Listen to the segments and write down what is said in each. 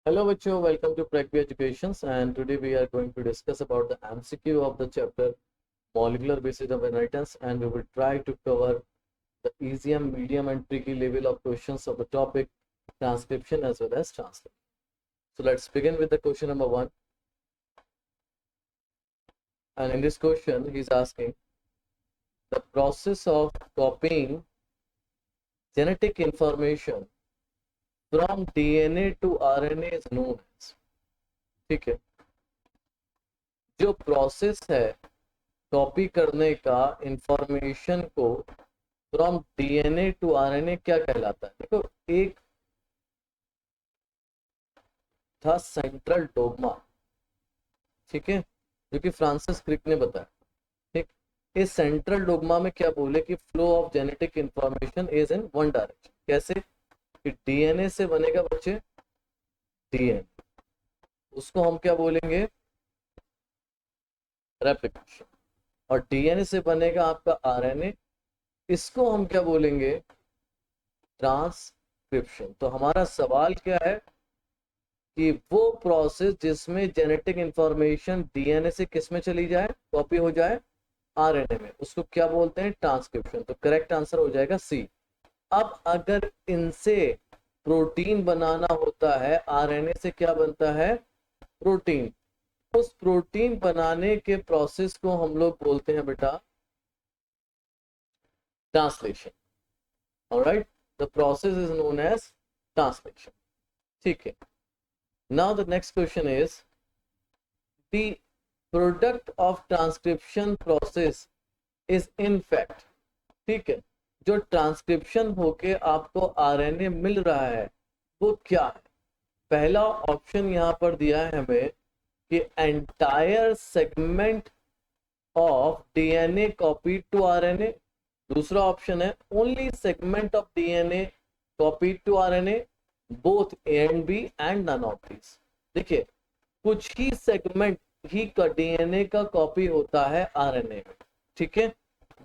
Hello, Bacho. Welcome to Pragvi Educations. And today we are going to discuss about the MCQ of the chapter Molecular Basis of Inheritance, and we will try to cover the easy and medium and tricky level of questions of the topic transcription as well as translation. So let's begin with the question number 1. And in this question, he's asking the process of copying genetic information from DNA to RNA is known as. ठीक है, जो process है copy करने का information को from DNA to RNA क्या कहलाता है? देखो, एक था सेंट्रल डोग्मा, ठीक है, जो कि फ्रांसिस क्रिक ने बताया। ठीक, इस सेंट्रल डोग्मा में क्या बोले कि flow of genetic information is in one direction. कैसे? कि डीएनए से बनेगा बच्चे डीएनए, उसको हम क्या बोलेंगे? रेप्लिकेशन। और डीएनए से बनेगा आपका आरएनए, इसको हम क्या बोलेंगे? ट्रांसक्रिप्शन। तो हमारा सवाल क्या है कि वो प्रोसेस जिसमें जेनेटिक इंफॉर्मेशन डीएनए से किस में चली जाए, कॉपी हो जाए आरएनए में, उसको क्या बोलते हैं? ट्रांसक्रिप्शन। तो करेक्ट आंसर हो जाएगा सी। अब अगर इनसे प्रोटीन बनाना होता है, आरएनए से क्या बनता है? प्रोटीन। उस प्रोटीन बनाने के प्रोसेस को हम लोग बोलते हैं बेटा translation. Alright, the process is known as translation. ठीक है, now the next question is the product of transcription process is in fact. ठीक है, जो ट्रांसक्रिप्शन होके आपको आरएनए मिल रहा है वो क्या है? पहला ऑप्शन यहां पर दिया है हमें कि entire segment of DNA copy to RNA. दूसरा ऑप्शन है only segment of DNA copy to RNA, both A and B and none of this. देखिए, कुछ ही सेगमेंट ही का डीएनए का कॉपी होता है आरएनए में, ठीक है,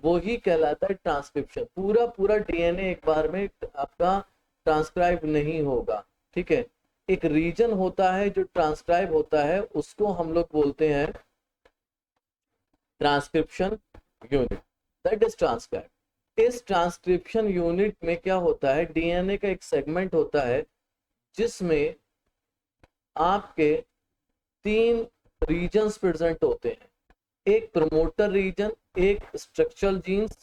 वो ही कहलाता है ट्रांसक्रिप्शन। पूरा पूरा डीएनए एक बार में आपका ट्रांसक्राइब नहीं होगा, ठीक है। एक रीजन होता है जो ट्रांसक्राइब होता है, उसको हम लोग बोलते हैं transcription unit, that is transcribe. इस ट्रांसक्रिप्शन यूनिट में क्या होता है? डीएनए का एक सेगमेंट होता है जिसमें आपके 3 रीजन्स प्रेजेंट होते हैं, एक प्रमोटर रीजन, एक स्ट्रक्चरल जीन्स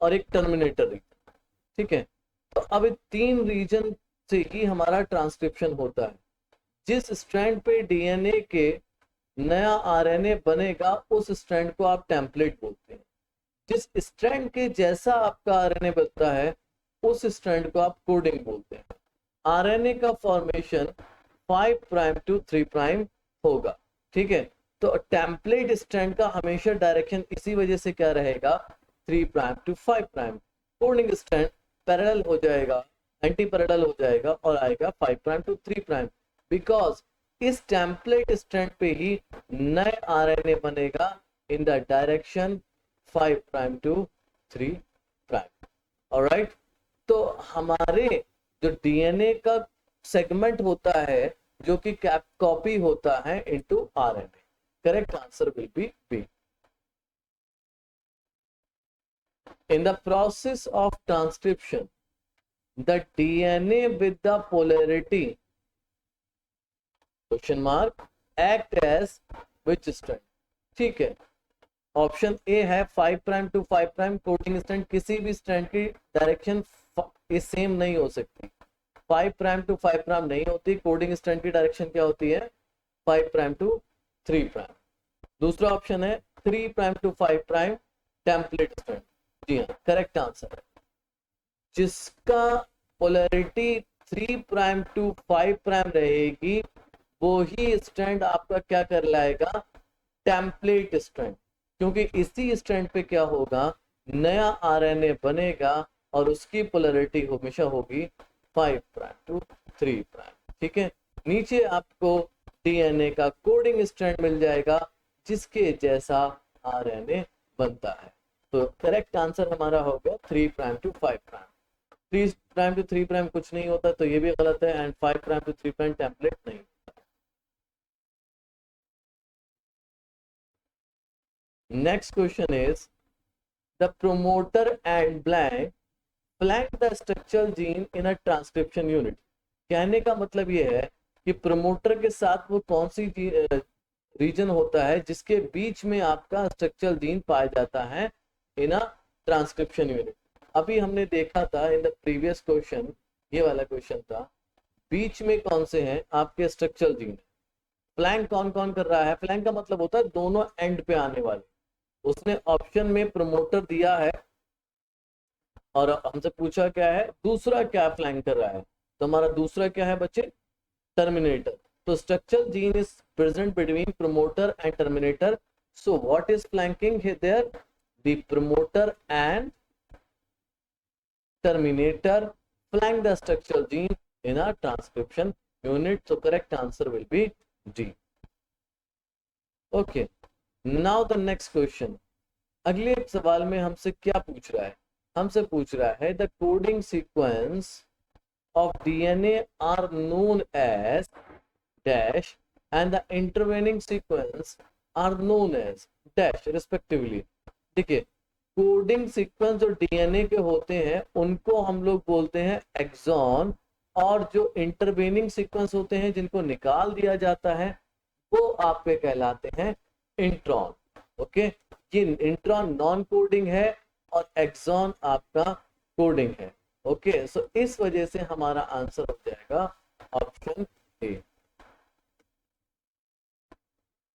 और एक टर्मिनेटर रीजन। ठीक है, तो अब 3 रीजन से ही हमारा ट्रांसक्रिप्शन होता है। जिस स्ट्रैंड पे डीएनए के नया आरएनए बनेगा उस स्ट्रैंड को आप टेम्पलेट बोलते हैं। जिस स्ट्रैंड के जैसा आपका आरएनए बनता है उस स्ट्रैंड को आप कोडिंग बोलते हैं। आरएनए का फॉर्मेशन 5 प्राइम टू 3 प्राइम होगा, ठीक है। तो टेम्पलेट स्ट्रैंड का हमेशा डायरेक्शन इसी वजह से क्या रहेगा? 3 prime to 5 prime. Coding strand parallel हो जाएगा, एंटी पैरेलल हो जाएगा और आएगा 5 प्राइम टू 3 प्राइम, बिकॉज इस टेम्पलेट स्ट्रैंड पे ही नए आरएनए बनेगा in the direction 5 prime to 3 prime. Alright, तो हमारे जो डीएनए का सेगमेंट होता है जो कि कॉपी होता है into RNA, correct answer will be B. In the process of transcription, the DNA with the polarity question mark act as which strand? ठीक है, ऑप्शन ए है 5 prime to 5 prime. Coding strand किसी भी strand की direction same नहीं हो सकती। 5 prime to 5 prime नहीं होती, कोडिंग स्ट्रैंड की डायरेक्शन क्या होती है? 5 प्राइम टू 3 प्राइम। दूसरा ऑप्शन है 3 prime to 5 prime template strand. जी हाँ, करेक्ट आंसर है। जिसका पोलैरिटी 3 प्राइम टू 5 प्राइम रहेगी वो ही स्ट्रैंड आपका क्या कर लाएगा? Template strand. क्योंकि इसी स्ट्रैंड पे क्या होगा? नया आरएनए बनेगा और उसकी पोलैरिटी हमेशा होगी 5 प्राइम टू 3 प्राइम। ठीक है, नीचे आपको डीएनए का कोडिंग स्ट्रैंड मिल जाएगा जिसके जैसा आरएनए बनता है। तो करेक्ट आंसर हमारा हो गया 3 प्राइम टू 5 प्राइम। 3' to 3' कुछ नहीं होता, तो ये भी गलत है। एंड 5' to 3' टेम्पलेट नहीं। Next question is the promoter and blank flank the structural gene in a transcription unit. कहने का मतलब ये है कि प्रोमोटर के साथ वो कौन सी रीजन होता है जिसके बीच में आपका स्ट्रक्चरल जीन पाया जाता है इन अ ट्रांसक्रिप्शन यूनिट। अभी हमने देखा था इन द प्रीवियस क्वेश्चन, ये वाला क्वेश्चन था, बीच में कौन से हैं आपके स्ट्रक्चरल जीन। फ्लैंक कौन कौन कर रहा है? फ्लैंक का मतलब होता है दोनों एंड पे आने वाले। उसने ऑप्शन में प्रोमोटर दिया है और हमसे पूछा क्या है दूसरा क्या फ्लैंक कर रहा है, तो हमारा दूसरा क्या है बच्चे? टर्मिनेटर। तो structural gene is present between promoter and terminator. So what is flanking there? The promoter and terminator flank the structural gene in a transcription unit. So correct answer will be D. Okay, now the next question. अगले सवाल में हमसे क्या पूछ रहा है? हमसे पूछ रहा है the coding sequence of DNA are known as dash and the intervening sequence are known as dash respectively. देखिए, कोडिंग सीक्वेंस जो डीएनए के होते हैं उनको हम लोग बोलते हैं एक्सॉन, और जो इंटरवेनिंग सीक्वेंस होते हैं जिनको निकाल दिया जाता है वो आपके कहलाते हैं इंट्रॉन। ओके, ये इंट्रॉन नॉन कोडिंग है और एक्सॉन आपका कोडिंग है। ओके, सो इस वजह से हमारा आंसर हो जाएगा option A.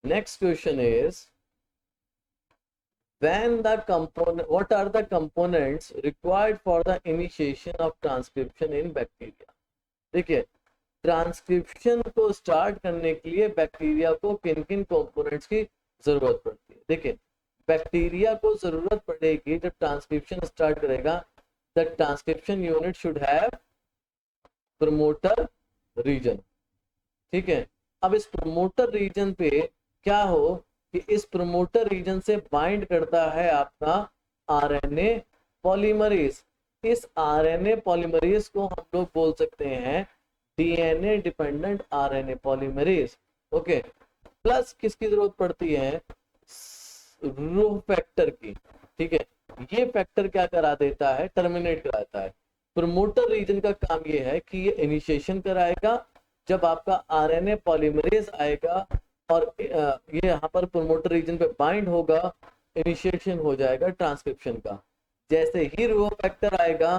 Next question is when the component, what are the components required for the initiation of transcription in bacteria? देखिए, ट्रांसक्रिप्शन को स्टार्ट करने के लिए बैक्टीरिया को किन किन कंपोनेंट्स की जरूरत पड़ती है? देखिए, बैक्टीरिया को जरूरत पड़ेगी जब ट्रांसक्रिप्शन स्टार्ट करेगा, the transcription unit should have promoter region. ठीक है, अब इस प्रमोटर रीजन पे क्या हो कि इस प्रमोटर रीजन से बाइंड करता है आपका आरएनए पॉलीमरेज। इस आरएनए पॉलीमरेज को हम लोग बोल सकते हैं DNA dependent RNA polymerase. Okay, plus किसकी जरूरत पड़ती है? रो फैक्टर की। ठीक है, ये फैक्टर क्या करा देता है? टर्मिनेट कराता है। प्रमोटर रीजन का काम ये है कि ये इनिशिएशन कराएगा। जब आपका आरएनए पॉलीमरेज आएगा और ये यहाँ पर प्रमोटर रीजन पे बाइंड होगा, इनिशिएशन हो जाएगा ट्रांसक्रिप्शन का। जैसे ही रो फैक्टर आएगा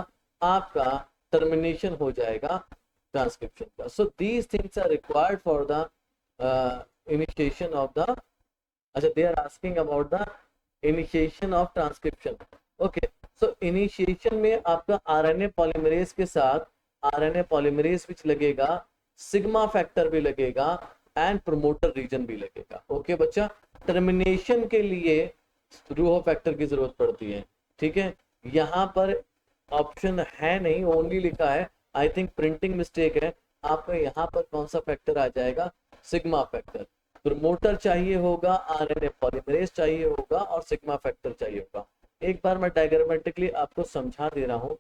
आपका टर्मिनेशन हो जाएगा ट्रांसक्रिप्शन का। So these things are required for the initiation of the, अच्छा they are asking about the initiation of transcription. Okay, so initiation में आपका आरएनए पॉलीमरेज के साथ आरएनए पॉलीमरेज विच लगेगा, सिग्मा फैक्टर भी लगेगा एंड प्रमोटर रीजन भी लगेगा। ओके बच्चा, टर्मिनेशन के लिए रो फैक्टर की जरूरत पड़ती है। ठीक है, यहाँ पर ऑप्शन है नहीं, ओनली लिखा है, आई थिंक प्रिंटिंग मिस्टेक है। आपका यहाँ पर कौन सा फैक्टर आ जाएगा? Sigma factor. प्रमोटर चाहिए होगा, आरएनए पॉलीमरेज चाहिए होगा और सिग्मा फैक्टर चाहिए होगा। एक बार मैं डायग्रामेटिकली आपको समझा दे रहा हूँ।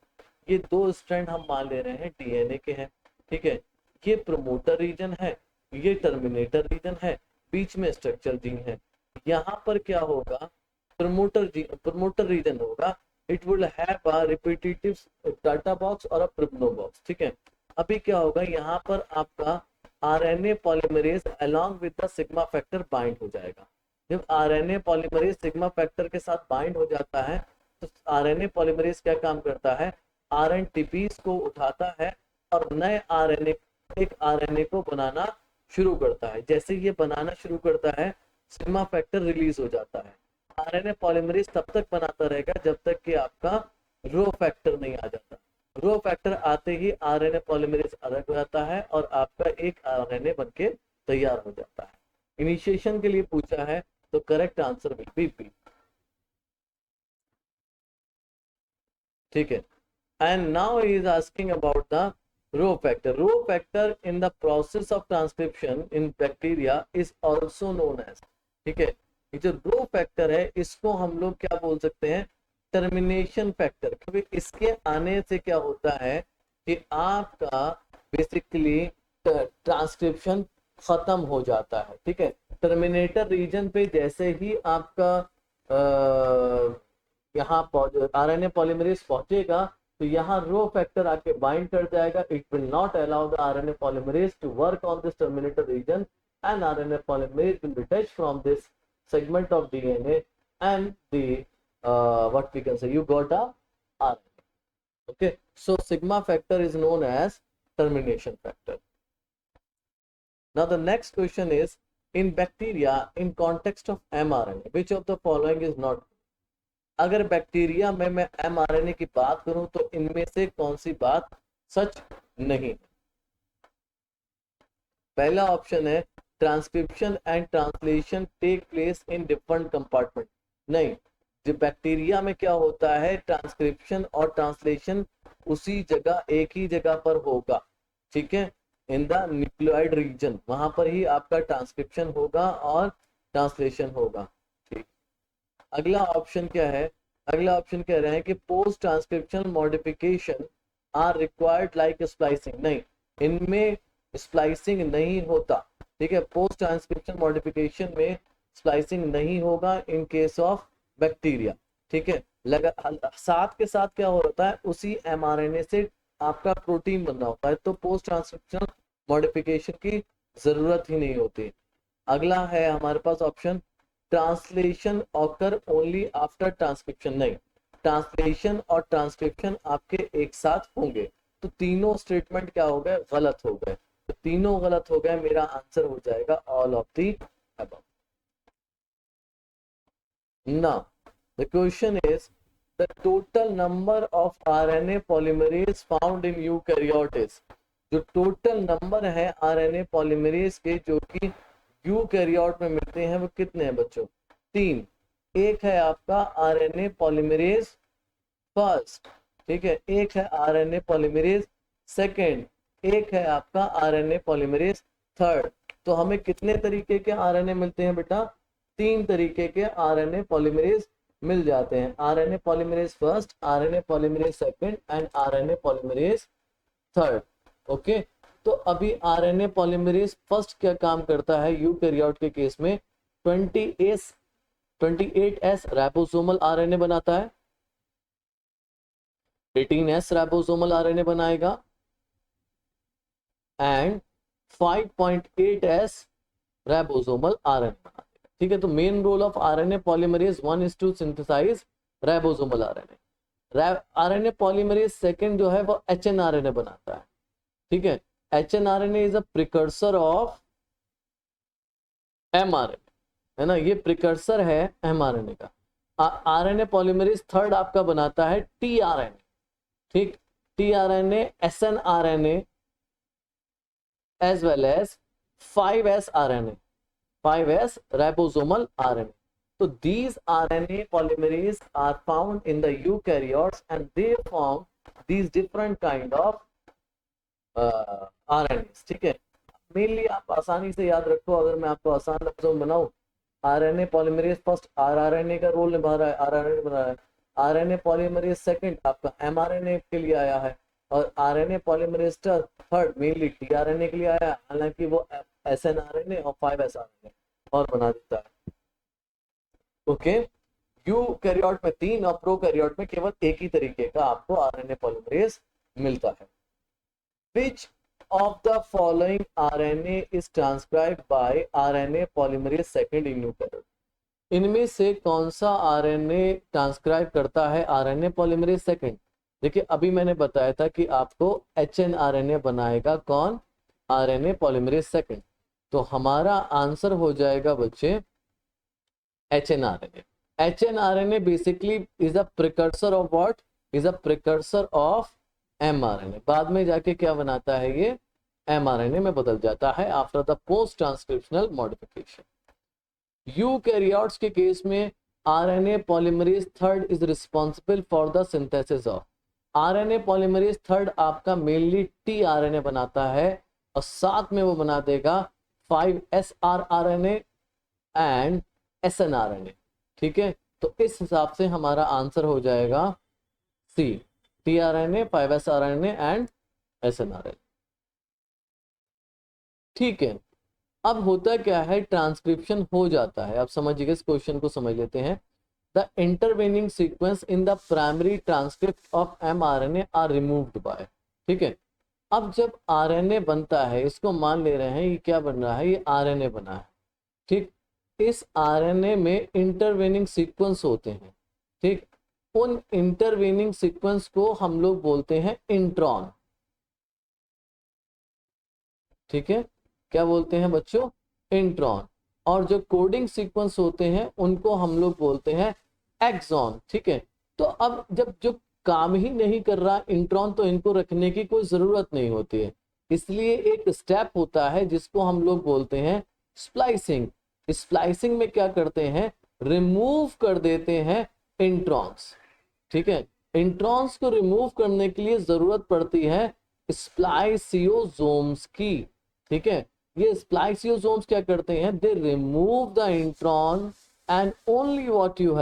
ये दो स्ट्रैंड हम मान ले रहे हैं डीएनए के हैं। ठीक है, ये प्रमोटर रीजन है, ये टर्मिनेटर रीजन है, बीच में स्ट्रक्चर जीन है। यहाँ पर क्या होगा? प्रमोटर रीजन होगा, it will have a repetitive data box और अ प्रिब्नो बॉक्स। ठीक है, अभी क्या होगा? यहाँ पर आपका RNA polymerase along with the sigma factor bind हो जाएगा। जब आरएनए पॉलीमरेज सिग्मा फैक्टर के साथ बाइंड हो जाता है तो आरएनए पॉलीमरेज क्या काम करता है? आरएनटीपीज को उठाता है और नए आरएनए, एक आरएनए को बनाना शुरू करता है। जैसे ये बनाना शुरू करता है सिग्मा फैक्टर रिलीज हो जाता है। आरएनए पॉलीमरेज तब तक बनाता रहेगा जब तक कि आपका रो फैक्टर नहीं आ जाता। रो फैक्टर आते ही आरएनए पॉलीमरेज अलग हो जाता है और आपका एक आरएनए बनके तैयार हो जाता है। इनिशिएशन के लिए पूछा है तो correct answer will be B. ठीक है, and now he is asking about the rho factor. Rho factor in the process of transcription in bacteria is also known as. ठीक है, ये जो रो फैक्टर है इसको हम लोग क्या बोल सकते हैं? टर्मिनेशन फैक्टर, क्योंकि इसके आने से क्या होता है कि आपका बेसिकली ट्रांसक्रिप्शन खत्म हो जाता है, ठीक है। टर्मिनेटर रीजन पे जैसे ही आपका यहाँ आरएनए पॉलीमरेज पहुंचेगा तो यहाँ रो फैक्टर आके बाइंड कर जाएगा. It will not allow the RNA polymerase to work on this terminator region and RNA polymerase will detach from this segment of DNA and the what we can say, you got a RNA. Okay, so sigma factor is known as termination factor. Now the next question is, in bacteria, in context of mRNA, which of the following is not? अगर bacteria में मैं mRNA की बात करूं तो इनमें से कौन सी बात सच नहीं? पहला ऑप्शन है transcription and translation take place in different compartment. नहीं, जो बैक्टीरिया में क्या होता है, ट्रांसक्रिप्शन और ट्रांसलेशन उसी जगह, एक ही जगह पर होगा, ठीक है, इन द न्यूक्लियोइड रीजन, वहां पर ही आपका ट्रांसक्रिप्शन होगा और ट्रांसलेशन होगा. ठीक, अगला ऑप्शन क्या है? अगला ऑप्शन कह रहे हैं कि post transcription modification are required like splicing. नहीं, इनमें स्प्लाइसिंग नहीं होता, ठीक है. पोस्ट ट्रांसक्रिप्शन मॉडिफिकेशन में स्प्लाइसिंग नहीं होगा इन केस ऑफ बैक्टीरिया, ठीक है. साथ के साथ क्या हो रहा है, उसी एमआरएनए से आपका प्रोटीन बनना होता है, तो पोस्ट ट्रांसक्रिप्शन मॉडिफिकेशन की जरूरत ही नहीं होती. अगला है हमारे पास option translation occur only after transcription. नहीं, ट्रांसलेशन और ट्रांसक्रिप्शन आपके एक साथ होंगे. तो तीनों स्टेटमेंट क्या हो गए, गलत हो गए. तो तीनों गलत हो गए, मेरा आंसर हो जाएगा all of the above. Now the question is the total number of RNA polymerase found in eukaryotes. जो टोटल नंबर है आरएनए पॉलीमरेज के जो कि यूकैरियोट में मिलते हैं, वो कितने हैं बच्चों? 3. एक है आपका आरएनए पॉलीमरेज फर्स्ट, ठीक है, एक है आरएनए पॉलीमरेज सेकेंड, एक है आपका आरएनए पॉलीमरेज थर्ड. तो हमें कितने तरीके के आरएनए मिलते हैं बेटा? 3 तरीके के आरएनए पॉलीमरेज मिल जाते हैं. RNA polymerase first, RNA polymerase second and RNA polymerase third. Okay, तो अभी आरएनए पॉलीमरेज फर्स्ट क्या काम करता है यूकैरियोट के केस में? 28S राइबोसोमल आरएनए बनाता है, 18S राइबोसोमल आरएनए बनाएगा एंड 5.8S राइबोसोमल आरएनए बनाएगा. ठीक है, तो main role of RNA polymerase 1 is to synthesize ribosomal RNA. RNA polymerase second जो है वो एचएनआरएनए बनाता है, ठीक है. HnRNA is a precursor of mRNA, है ना, ये प्रिकर्सर है एमआरएनए का. आरएनए पॉलीमरेज थर्ड आपका बनाता है टीआरएनए, ठीक, tRNA, एसएनआरएनए as well as 5S RNA, 5S ribosomal RNA. So these RNA polymerase are found in the eukaryotes and they form these different kind of RNAs. ठीक है, mainly आप आसानी से याद रखो, अगर मैं आपको आसान लफ्जों में बनाऊं, आरएनए पॉलीमरेज फर्स्ट आरआरएनए का रोल निभा रहा है, आरआरएनए बना रहा है. आरएनए पॉलीमरेज सेकंड आपका एमआरएनए के लिए आया है और RNA polymerase third mainly tRNA के लिए आया, हालांकि वो एसएनआरएनए और 5S RNA और बना देता है. ओके, यूकैरियोट में 3 और प्रोकैरियोट में केवल एक ही तरीके का आपको आरएनए पॉलीमरेज मिलता है. Which of the following RNA is transcribed by RNA polymerase second in eukaryote? इनमें से कौन सा आरएनए ट्रांसक्राइब करता है आरएनए पॉलीमरेज सेकंड? देखिए, अभी मैंने बताया था कि आपको एचएनआरएनए बनाएगा कौन? RNA polymerase second. तो हमारा आंसर हो जाएगा बच्चे hnRNA. HnRNA basically is a precursor of what? Is a precursor of mRNA. बाद में जाके क्या बनाता है, ये एमआरएनए में बदल जाता है after the post transcriptional modification. Eukaryotes के केस में RNA polymerase third is responsible for the synthesis of. RNA polymerase third आपका मेनली टीआरएनए बनाता है और साथ में वो बना देगा 5S RNA एंड एसएनआरएनए. ठीक है, तो इस हिसाब से हमारा आंसर हो जाएगा सी, tRNA, 5s RNA and snRNA। ठीक है, अब होता क्या है, ट्रांसक्रिप्शन हो जाता है। अब समझिए, इस क्वेश्चन को समझ लेते हैं। The intervening sequence in the primary transcript of mRNA are removed by. ठीक है, अब जब RNA बनता है, इसको मान ले रहे हैं ये क्या बन रहा है, ये RNA बना है। ठीक, इस RNA में इंटरवेनिंग सीक्वेंस होते हैं। ठीक, उन इंटरवेनिंग सीक्वेंस को हम लोग बोलते हैं इंट्रॉन। ठीक है, क्या बोलते हैं बच्चों, इंट्रॉन। और जो कोडिंग सीक्वेंस होते हैं उनको हम लोग बोलते हैं एक्सॉन। ठीक है, तो अब जब जो काम ही नहीं कर रहा इंट्रॉन, तो इनको रखने की कोई जरूरत नहीं होती है। इसलिए एक स्टेप होता है जिसको हम लोग बोलते हैं स्प्लाइसिंग। स्प्लाइसिंग में क्या करते हैं, रिमूव कर देते हैं इंट्रॉन्स। ठीक है, इंट्रॉन्स को रिमूव करने के लिए जरूरत पड़ती है स्प्लाइसियोसोम्स की। ठीक है, ये स्प्लाइसियोसोम्स क्या करते हैं, they remove the intron and only what you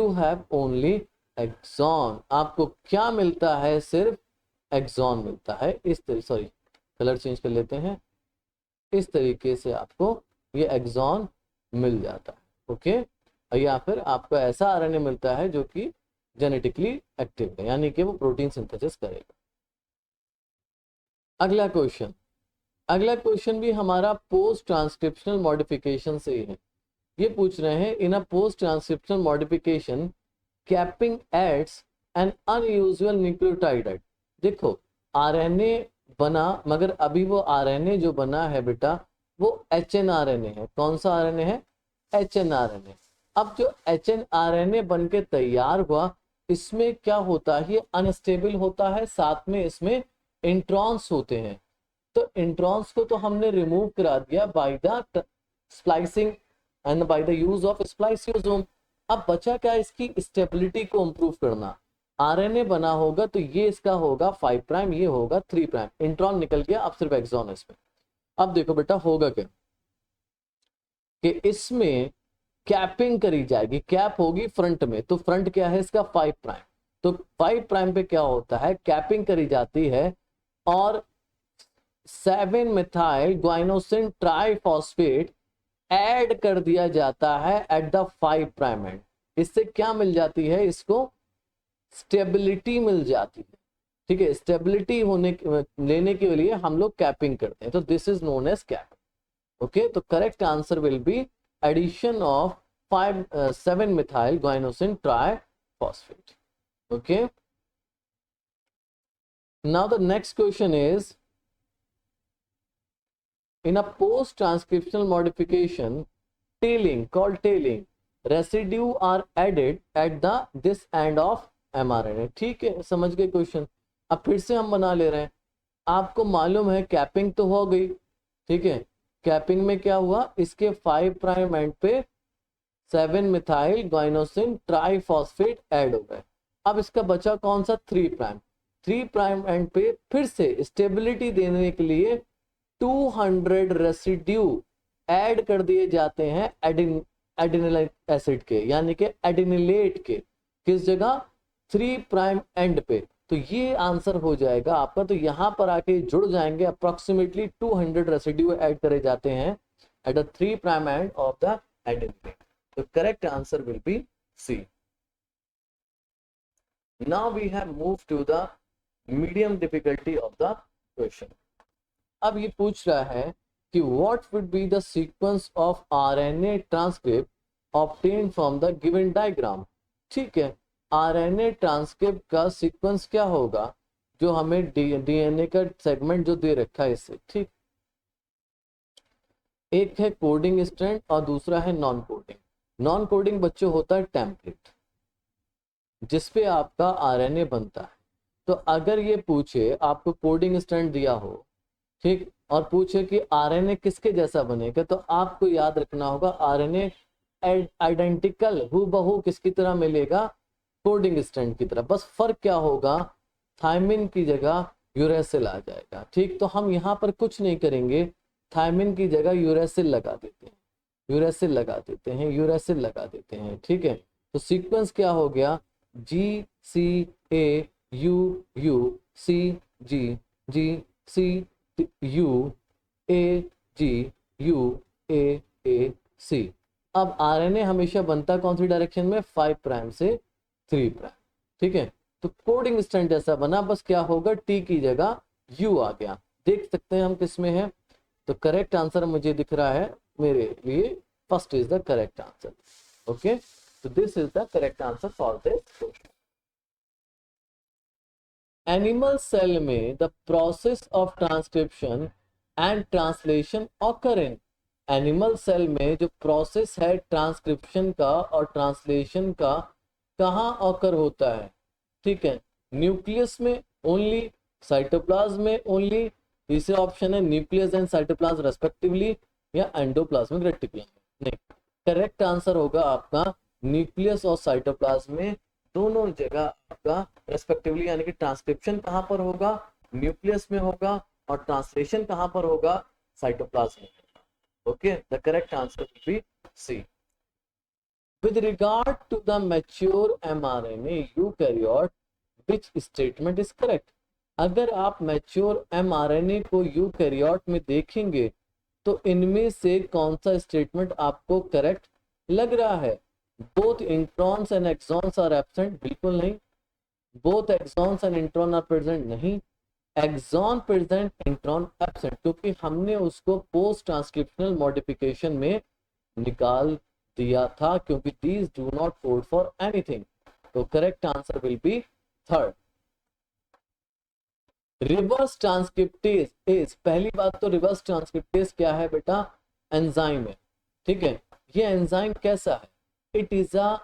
have only exon. आपको क्या मिलता है, सिर्फ एक्सॉन मिलता है। इस तरीके, सॉरी कलर चेंज कर लेते हैं, इस तरीके से आपको ये एक्सॉन मिल जाता है। ओके, या फिर आपको ऐसा आरएनए मिलता है जो कि जेनेटिकली एक्टिव है, यानी कि वो प्रोटीन सिंथेसिस करेगा। अगला क्वेश्चन, अगला क्वेश्चन भी हमारा पोस्ट ट्रांसक्रिप्शनल मॉडिफिकेशन से ही है। ये पूछ रहे हैं, in a post transcriptional modification capping adds an unusual nucleotide. देखो, आरएनए बना, मगर अभी वो आरएनए जो बना है बेटा वो एचएनआरएनए है। कौन सा आरएनए है, एचएनआरएनए। अब जो एचएनआरएनए बन के तैयार हुआ, इसमें क्या होता है, ये अनस्टेबल होता है, साथ में इसमें इंट्रॉन्स होते हैं। तो इंट्रॉन्स को तो हमने रिमूव करा दिया by the splicing and by the use of spliceosome. अब बचा क्या, इसकी स्टेबिलिटी को इंप्रूव करना। आरएनए बना होगा तो ये इसका होगा 5 प्राइम, ये होगा 3 प्राइम, इंट्रॉन निकल गया, अब सिर्फ एक्सॉन है इसमें। अब देखो बेटा होगा क्या, कि इसमें कैपिंग करी जाएगी, कैप होगी फ्रंट में, तो फ्रंट क्या है इसका 5 प्राइम, तो 5 प्राइम पे क्या होता है, कैपिंग करी जाती है और 7 मिथाइल ग्वाइनोसिन ट्राइफॉस्फेट ऐड कर दिया जाता है एट द 5 प्राइम एंड। इससे क्या मिल जाती है, इसको स्टेबिलिटी मिल जाती है। ठीक है, स्टेबिलिटी होने लेने के लिए हम लोग कैपिंग करते हैं, तो this is known as cap. Okay, तो correct answer will be addition of 7 methyl guanosine triphosphate. Okay, now the next question is, in a post transcriptional modification tailing, called tailing, residue are added at the this end of mRNA। ठीक है, समझ गए question. अब फिर से हम बना ले रहे हैं। आपको मालूम है कैपिंग तो हो गई। ठीक है, कैपिंग में क्या हुआ, इसके 5 प्राइम एंड पे 7 मिथाइल ग्वाइनोसिन ट्राइफॉस्फेट ऐड हो गए। अब इसका बचा कौन सा, 3 प्राइम। 3 प्राइम एंड पे फिर से स्टेबिलिटी देने के लिए 200 रेसिड्यू ऐड कर दिए जाते हैं एडिनिलिक एसिड के, यानी कि एडिनिलेट के। किस जगह, 3 प्राइम एंड पे। तो ये आंसर हो जाएगा आपका। तो यहां पर आके जुड़ जाएंगे, अप्रोक्सीमेटली 200 रेसिड्यू ऐड करे जाते हैं at the 3 prime end of the adenylate. तो correct answer will be C. Now we have moved to the medium difficulty of the question. अब ये पूछ रहा है कि what would be the sequence of RNA transcript obtained from the given diagram। ठीक है, RNA transcript का sequence क्या होगा, जो हमें डीएनए का सेगमेंट जो दे रखा है इससे। ठीक, एक है कोडिंग स्ट्रैंड और दूसरा है नॉन कोडिंग। नॉन कोडिंग बच्चों होता है टेम्पलेट, जिसपे आपका आरएनए बनता है। तो अगर ये पूछे, आपको कोडिंग स्ट्रैंड दिया हो, ठीक, और पूछे कि आरएनए किसके जैसा बनेगा, तो आपको याद रखना होगा आरएनए आइडेंटिकल हूबहू किसकी तरह मिलेगा, कोडिंग स्ट्रैंड की तरह। बस फर्क क्या होगा, थायमिन की जगह यूरेसिल आ जाएगा। ठीक, तो हम यहाँ पर कुछ नहीं करेंगे, थायमिन की जगह यूरेसिल लगा देते हैं, यूरेसिल लगा देते हैं, यूरेसिल लगा देते हैं। ठीक है, तो सीक्वेंस क्या हो गया, G C A U U C G G C U A G U A C. अब आरएनए हमेशा बनता कौन सी डायरेक्शन में, 5 प्राइम से 3 प्राइम। ठीक है, तो कोडिंग स्ट्रैंड जैसा बना, बस क्या होगा, टी की जगह यू आ गया। देख सकते हैं हम किस में है। तो करेक्ट आंसर मुझे दिख रहा है मेरे लिए, first is the correct answer. Okay, so this is the correct answer for this question. Animal cell में the process of transcription and translation occur in. Animal cell में जो प्रोसेस है ट्रांसक्रिप्शन का और ट्रांसलेशन का कहाँ ऑकर होता है, ठीक है, न्यूक्लियस में ओनली, साइटोप्लाज्म में ओनली, तीसरा ऑप्शन है न्यूक्लियस एंड साइटोप्लाज्म रेस्पेक्टिवली, या एंडोप्लाज्मिक रेटिकुलम में। नहीं, करेक्ट आंसर होगा आपका न्यूक्लियस और साइटोप्लाज्म में दोनों जगह आपका रेस्पेक्टिवली, यानी कि ट्रांसक्रिप्शन कहां पर होगा, न्यूक्लियस में होगा, और ट्रांसलेशन कहां पर होगा, साइटोप्लाज्म में। Okay, the correct answer will be C. With regard to the mature mRNA eukaryote which statement is correct. अगर आप मैच्योर एमआरएनए को यूकैरियोट में देखेंगे तो इनमें से कौन सा स्टेटमेंट आपको करेक्ट लग रहा है। Both introns and exons are absent, बिल्कुल नहीं। Both exons and intron are present, नहीं। एक्सॉन प्रेजेंट, इंट्रॉन एब्सेंट, क्योंकि हमने उसको पोस्ट ट्रांसक्रिप्शनल मॉडिफिकेशन में निकाल दिया था, क्योंकि these do not code for anything. तो correct answer will be third. Reverse transcriptase is, पहली बात तो रिवर्स ट्रांसक्रिप्टेज क्या है बेटा, एंजाइम है। ठीक है, ये एंजाइम कैसा है, it is a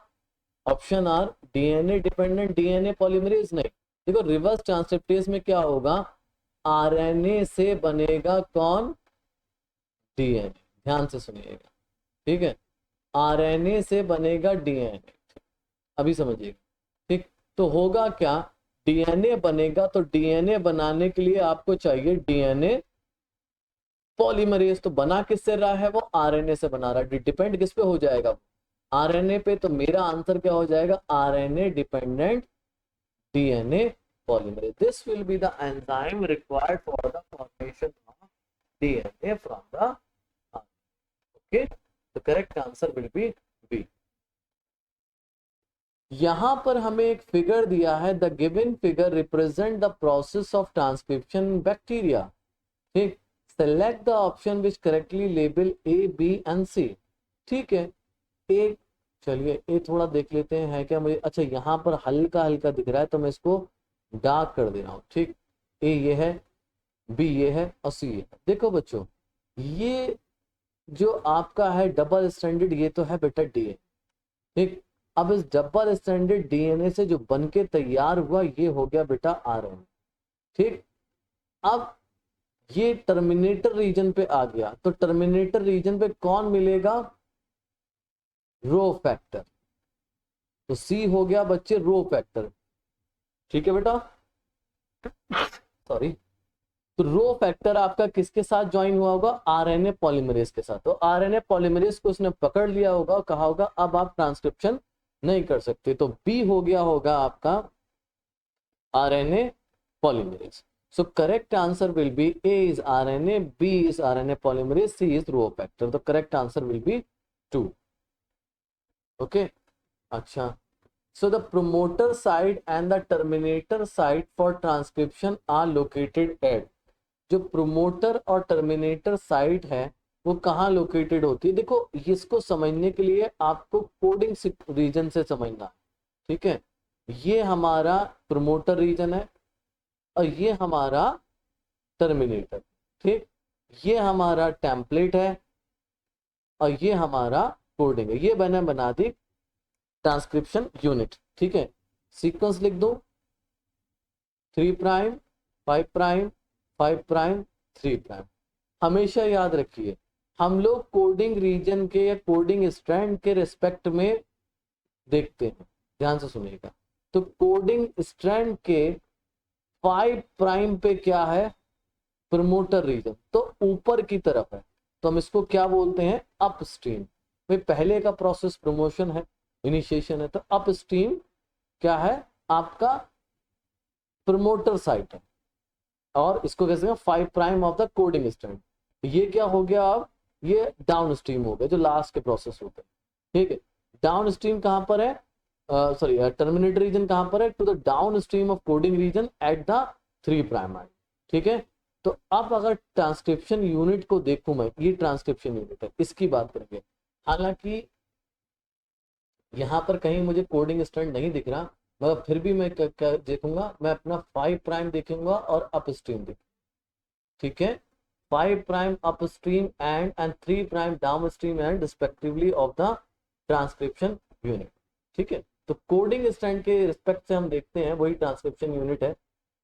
option are DNA dependent DNA polymerase. नहीं, देखो रिवर्स ट्रांसक्रिप्टेज में क्या होगा, आरएनए से बनेगा कौन, डीएनए। ध्यान से सुनिएगा, ठीक है, आरएनए से बनेगा डीएनए, अभी समझिएगा। ठीक, तो होगा क्या, डीएनए बनेगा, तो डीएनए बनाने के लिए आपको चाहिए डीएनए पॉलीमरेज। तो बना किससे रहा है वो, आरएनए से बना रहा है। डिपेंड किस पे हो जाएगा, आरएनए पे। तो मेरा आंसर क्या हो जाएगा, RNA dependent DNA polymerase. This will be the enzyme required for the formation of DNA from the RNA. Okay, the correct answer will be B. यहां पर हमें एक फिगर दिया है, the given figure represent the process of transcription bacteria. ठीक, select the option which correctly label A B and C. ठीक है, एक, चलिए ये थोड़ा देख लेते हैं है क्या मुझे, अच्छा यहाँ पर हल्का हल्का दिख रहा है तो मैं इसको डार्क कर दे रहा हूँ। ठीक, ए ये है, बी ये है, और सी ये है। देखो बच्चों, ये जो आपका है डबल स्टैंडर्ड, ये तो है बेटा डीएनए। ठीक, अब इस डबल स्टैंडर्ड डीएनए से जो बन के तैयार हुआ, ये हो गया बेटा आरएनए। ठीक, अब ये टर्मिनेटर रीजन पे आ गया, तो टर्मिनेटर रीजन पे कौन मिलेगा, रो फैक्टर। तो सी हो गया बच्चे रो फैक्टर। ठीक है बेटा, सॉरी। तो रो फैक्टर आपका किसके साथ ज्वाइन हुआ होगा, आरएनए पॉलीमरेज के साथ। तो आरएनए पॉलीमरेज को उसने पकड़ लिया होगा, कहा होगा अब आप ट्रांसक्रिप्शन नहीं कर सकते। तो बी हो गया होगा आपका RNA polymerase. So correct answer will be A is RNA, B is RNA polymerase, C is rho factor. The correct answer will be 2। Okay, अच्छा। So the promoter site and the terminator site for transcription are located at, जो promoter और terminator site है वो कहाँ located होती है। देखो इसको समझने के लिए आपको कोडिंग रीजन से समझना, ठीक है। ये हमारा प्रोमोटर रीजन है और ये हमारा टर्मिनेटर। ठीक, ये हमारा टेम्पलेट है और ये हमारा कोडिंग है। ये मैंने बना दी ट्रांसक्रिप्शन यूनिट। ठीक है, सीक्वेंस लिख दो, 3 प्राइम 5 प्राइम 5 प्राइम 3 प्राइम। हमेशा याद रखिए हम लोग कोडिंग रीजन के या कोडिंग स्ट्रैंड के रिस्पेक्ट में देखते हैं, ध्यान से सुनिएगा। तो कोडिंग स्ट्रैंड के 5 प्राइम पे क्या है, प्रमोटर रीजन, तो ऊपर की तरफ है, तो हम इसको क्या बोलते हैं, अपस्ट्रीम। भाई पहले का प्रोसेस प्रमोशन है, इनिशिएशन है, तो अपस्ट्रीम क्या है आपका प्रमोटर साइट है, और इसको कैसे 5 prime of the coding strand. ये क्या हो गया, अब ये डाउन स्ट्रीम हो गया जो लास्ट के प्रोसेस होते हैं, ठीक है। डाउन स्ट्रीम कहाँ पर है, सॉरी टर्मिनेटर रीजन कहाँ पर है, to the downstream of coding region at the 3 prime, ठीक है। तो अब अगर ट्रांसक्रिप्शन यूनिट को देखूं मैं, ये ट्रांसक्रिप्शन यूनिट है, इसकी बात करेंगे। हालांकि यहाँ पर कहीं मुझे कोडिंग स्ट्रैंड नहीं दिख रहा, मगर फिर भी मैं क्या देखूंगा, मैं अपना 5 प्राइम देखूंगा और अप स्ट्रीम देखूंगा, ठीक है। 5 prime up stream and 3 prime down stream and respectively of the transcription unit, ठीक है। तो कोडिंग स्ट्रैंड के रिस्पेक्ट से हम देखते हैं वही ट्रांसक्रिप्शन यूनिट है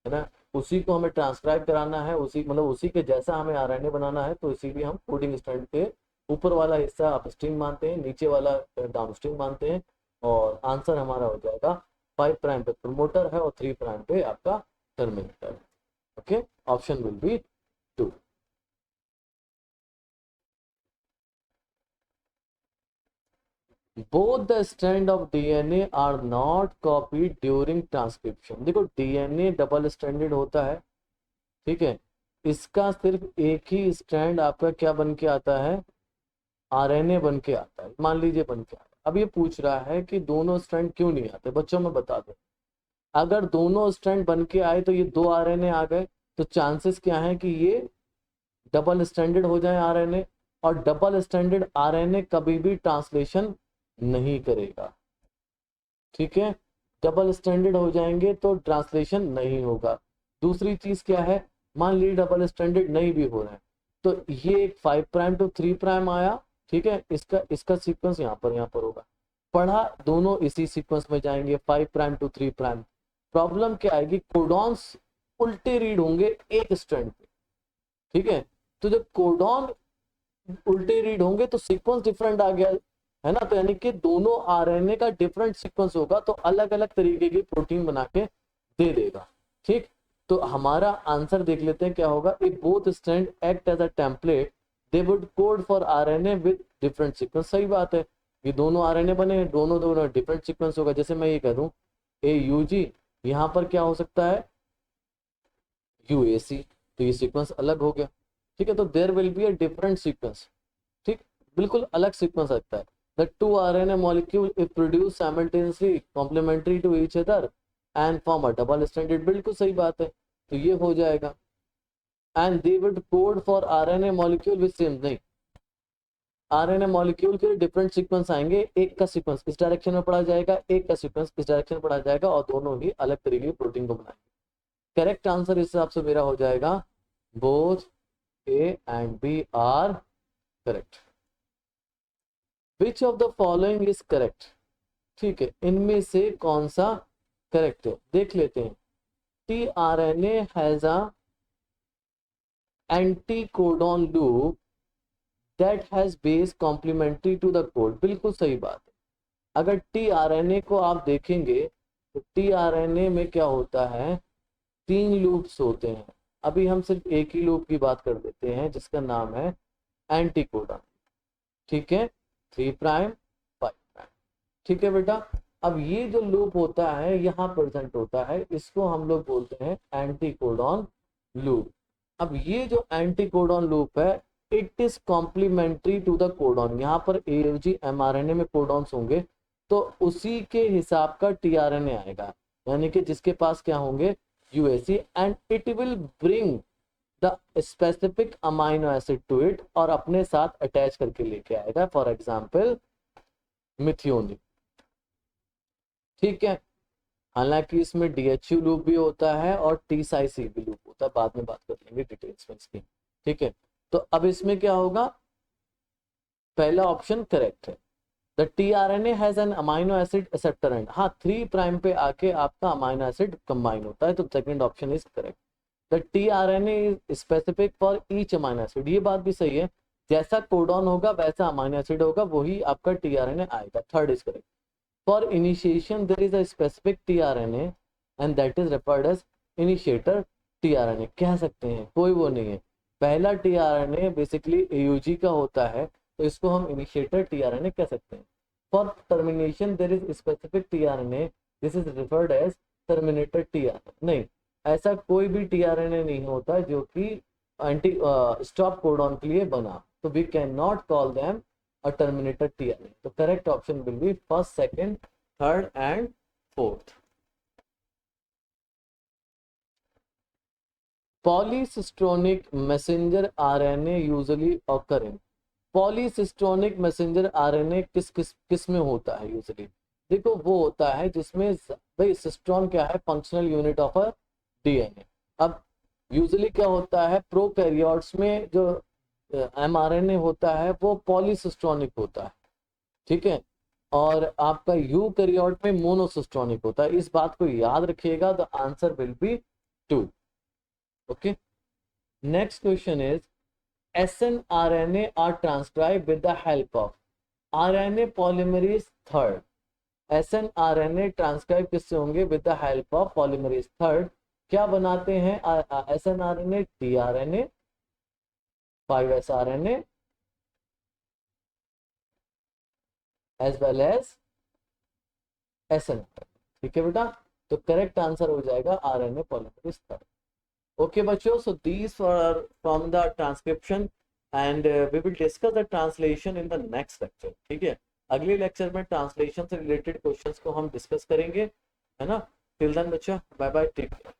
ना, उसी को हमें ट्रांसक्राइब कराना है, उसी मतलब उसी के जैसा हमें आरएनए बनाना है, तो इसीलिए हम कोडिंग स्ट्रैंड के ऊपर वाला हिस्सा अपस्ट्रीम मानते हैं, नीचे वाला डाउनस्ट्रीम मानते हैं, और आंसर हमारा हो जाएगा 5 प्राइम पे प्रमोटर है और 3 प्राइम पे आपका terminator. Okay, option will be 2। Both the strand of DNA are not copied during transcription. देखो डीएनए डबल स्ट्रैंडेड होता है, ठीक है, इसका सिर्फ एक ही स्ट्रैंड आपका क्या बन के आता है, आरएनए बन के आता है, मान लीजिए बन के आता है। अब ये पूछ रहा है कि दोनों स्ट्रैंड क्यों नहीं आते, बच्चों में बता दो, अगर दोनों स्ट्रैंड बन के आए तो ये 2 आरएनए आ गए, तो चांसेस क्या है कि ये डबल स्टैंडर्ड हो जाए आरएनए, और डबल स्टैंडर्ड आरएनए कभी भी ट्रांसलेशन नहीं करेगा, ठीक है। डबल स्टैंडर्ड हो जाएंगे तो ट्रांसलेशन नहीं होगा। दूसरी चीज क्या है, मान लीजिए डबल स्टैंडर्ड नहीं भी हो रहे हैं, तो ये एक 5 प्राइम टू 3 प्राइम आया, ठीक है, इसका सीक्वेंस यहाँ पर होगा, पढ़ा दोनों इसी सीक्वेंस में जाएंगे 5 प्राइम टू 3 प्राइम। प्रॉब्लम क्या आएगी, कोडॉन्स उल्टे रीड होंगे एक स्ट्रैंड पे, ठीक है। तो जब कोडॉन उल्टे रीड होंगे तो सीक्वेंस डिफरेंट आ गया है ना, तो यानी कि दोनों आरएनए का डिफरेंट सीक्वेंस होगा, तो अलग अलग तरीके की प्रोटीन बना के दे देगा, ठीक। तो हमारा आंसर देख लेते हैं क्या होगा, if both strand act as a template they would code for RNA with different sequence. सही बात है, ये दोनों आरएनए बने, दोनों डिफरेंट सीक्वेंस होगा। जैसे मैं ये कह दूं AUG, यहाँ पर क्या हो सकता है UAC, तो ये सीक्वेंस अलग हो गया, ठीक है। तो there will be a different sequence, ठीक, बिल्कुल अलग सीक्वेंस लगता है। The 2 RNA molecule if produced simultaneously complementary to each other and form a double stranded, बिल्कुल सही बात है, तो ये हो जाएगा। and they would code for RNA molecule with same, नहीं, RNA मॉलिक्यूल के डिफरेंट सीक्वेंस आएंगे, एक का सीक्वेंस इस डायरेक्शन में पढ़ा जाएगा, एक का सीक्वेंस इस डायरेक्शन में पढ़ा जाएगा, और दोनों ही अलग तरीके की प्रोटीन को बनाएंगे। करेक्ट आंसर इस हिसाब से मेरा हो जाएगा both A and B are correct. Which of the following is correct? ठीक है, इनमें से कौन सा करेक्ट है देख लेते हैं। tRNA has a anticodon loop that has base complementary to the code, बिल्कुल सही बात है। अगर tRNA को आप देखेंगे तो tRNA में क्या होता है, 3 लूप्स होते हैं। अभी हम सिर्फ एक ही लूप की बात कर देते हैं जिसका नाम है एंटीकोडन, ठीक है, 3 प्राइम 5 प्राइम, ठीक है बेटा। अब ये जो लूप होता है यहाँ प्रेजेंट होता है, इसको हम लोग बोलते हैं एंटीकोडन लूप। अब ये जो एंटीकोडन लूप है it is complementary to the codon, यहाँ पर AUG mRNA में कोडॉन्स होंगे, तो उसी के हिसाब का tRNA आएगा, यानी कि जिसके पास क्या होंगे UAC, and it will bring the specific amino acid to it, और अपने साथ अटैच करके लेके आएगा, फॉर एग्जाम्पल मिथियोनिन, ठीक है। हालांकि इसमें DHU लूप भी होता है और T-साइसी भी लूप होता है, बाद में बात कर लेंगे डिटेल्स में इसकी, ठीक है। तो अब इसमें क्या होगा, पहला ऑप्शन करेक्ट है, the tRNA has an amino acid acceptor and, हाँ 3 प्राइम पे आके आपका अमाइनो एसिड कंबाइन होता है, तो second option is correct. The tRNA is specific for each amino acid, ये बात भी सही है, जैसा कोडॉन होगा वैसा अमाइनो एसिड होगा, वही आपका tRNA आएगा, third is correct. For initiation there is a specific tRNA and that is referred as initiator tRNA, कह सकते हैं, कोई वो नहीं है। पहला tRNA बेसिकली AUG का होता है, तो इसको हम इनिशिएटर tRNA कह सकते हैं। For termination there is specific tRNA, this is referred as terminated tRNA. नहीं, ऐसा कोई भी tRNA नहीं होता जो कि एंटी स्टॉप कोडॉन के लिए बना, तो we cannot call them a terminated tRNA. तो correct option will be first, second, third and fourth. Polycistronic messenger RNA usually occurring. पॉलीसिस्टोनिक messenger RNA किस में होता है यूजुअली? देखो वो होता है जिसमें भाई सिस्ट्रॉन क्या है, functional unit of a DNA. अब यूजुअली क्या होता है, प्रोकैरियोट्स में जो एमआरएनए होता है वो पॉलीसिस्टोनिक होता है, ठीक है, और आपका यूकैरियोट में मोनोसिस्टोनिक होता है। इस बात को याद रखिएगा, the answer will be 2। Okay, next question is snRNA are transcribed with the help of RNA polymerase third. snRNA transcribe किससे होंगे? With the help of polymerase third. क्या बनाते हैं snRNA? tRNA, 5s RNA as well as snRNA। ठीक है बेटा, तो correct answer हो जाएगा RNA polymerase third। Okay बच्चों, so these were from the transcription and we will discuss the translation in the next lecture। ठीक है, अगले लेक्चर में ट्रांसलेशन से रिलेटेड क्वेश्चंस को हम डिस्कस करेंगे, है ना। टिल देन बच्चा, बाय बाय, टेक केयर।